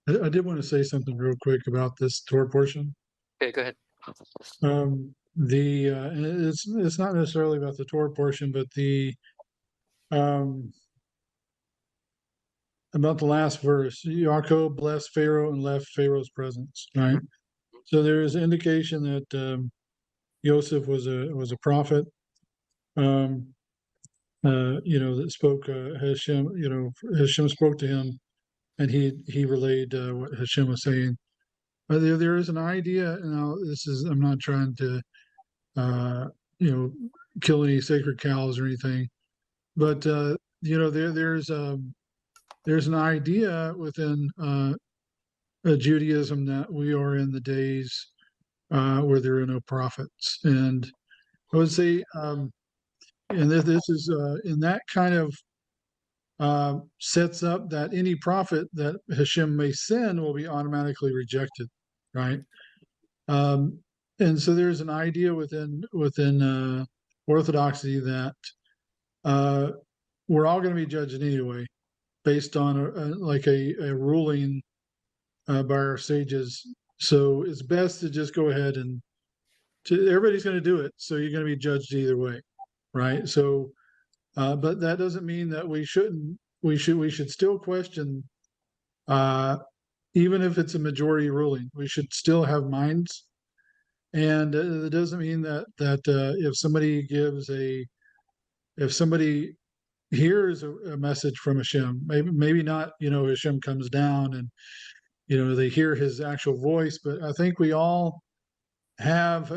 I did want to say something real quick about this Torah portion. Okay, go ahead. And it's not necessarily about the Torah portion, but the about the last verse. Yaakov blessed Pharaoh and left Pharaoh's presence. Right. So there is indication that Joseph was a prophet. That spoke Hashem. Hashem spoke to him, and he relayed what Hashem was saying. But there is an idea. Now, I'm not trying to kill any sacred cows or anything, but there's an idea within Judaism that we are in the days where there are no prophets, and I would say, and this is in that kind of sets up that any prophet that Hashem may send will be automatically rejected, right? And so there's an idea within Orthodoxy that we're all going to be judged anyway, based on a ruling by our sages. So it's best to just go ahead and everybody's going to do it. So you're going to be judged either way, right? So, but that doesn't mean that we shouldn't. We should still question, even if it's a majority ruling. We should still have minds. And it doesn't mean that if somebody hears a message from Hashem, maybe not, Hashem comes down and, they hear his actual voice, but I think we all have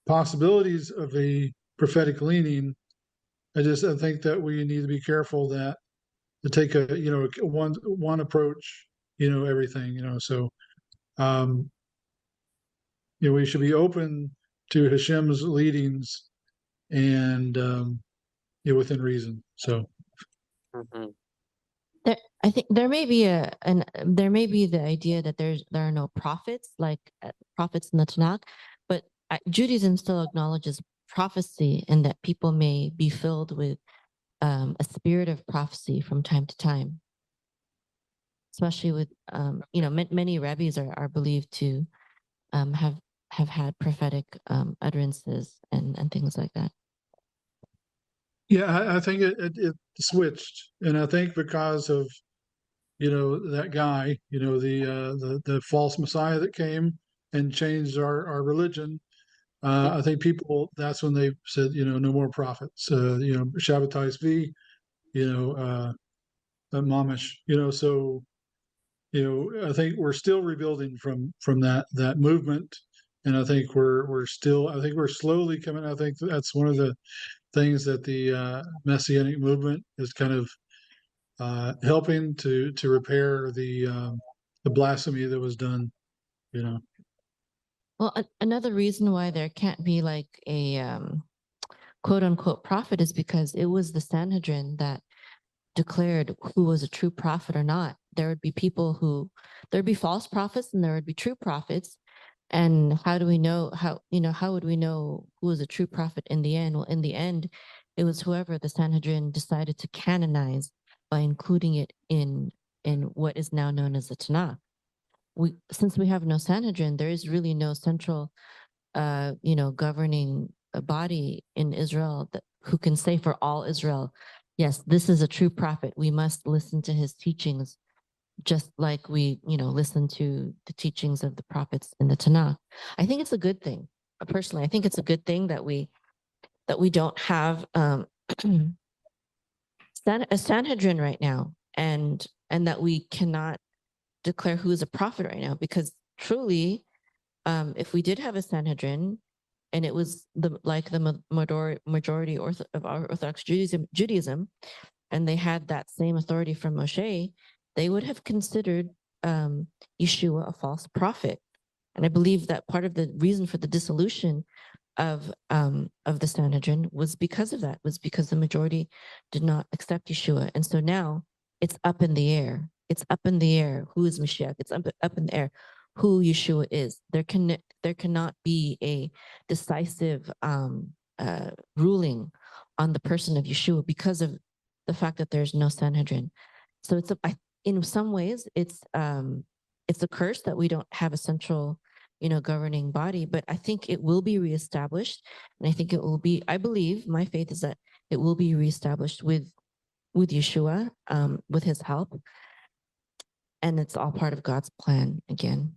possibilities of a prophetic leaning. I think that we need to be careful to take one approach, everything, so, we should be open to Hashem's leadings and within reason. So, I think there may be the idea that there are no prophets, like prophets in the Tanakh, but Judaism still acknowledges prophecy and that people may be filled with a spirit of prophecy from time to time, especially with many rabbis are believed to have had prophetic utterances and things like that. Yeah, I think it switched, and I think because of that guy, the false Messiah that came and changed our religion. I think that's when they said, no more prophets. Shabbatai Zvi, Mamish. So I think we're still rebuilding from that movement, and I think we're slowly coming. I think that's one of the things that the Messianic movement is kind of helping to repair the blasphemy that was done. Well, another reason why there can't be like a quote unquote prophet is because it was the Sanhedrin that declared who was a true prophet or not. There would be there'd be false prophets and there would be true prophets. And how do we know how would we know who was a true prophet in the end? Well, in the end, it was whoever the Sanhedrin decided to canonize by including it in what is now known as the Tanakh. Since we have no Sanhedrin, there is really no central, governing body in Israel who can say for all Israel, yes, this is a true prophet. We must listen to his teachings, just like we, listen to the teachings of the prophets in the Tanakh. I think it's a good thing. Personally, I think it's a good thing that we don't have a Sanhedrin right now, and that we cannot declare who is a prophet right now, because truly, if we did have a Sanhedrin and it was the majority of Orthodox Judaism, and they had that same authority from Moshe, they would have considered Yeshua a false prophet. And I believe that part of the reason for the dissolution of the Sanhedrin was because of that, was because the majority did not accept Yeshua. And so now it's up in the air. It's up in the air who is Mashiach. It's up in the air who Yeshua is. There cannot be a decisive ruling on the person of Yeshua because of the fact that there's no Sanhedrin. So in some ways it's a curse that we don't have a central, governing body, but I think it will be reestablished. And I think it will be, I believe, my faith is that it will be reestablished with Yeshua, with his help. And it's all part of God's plan again.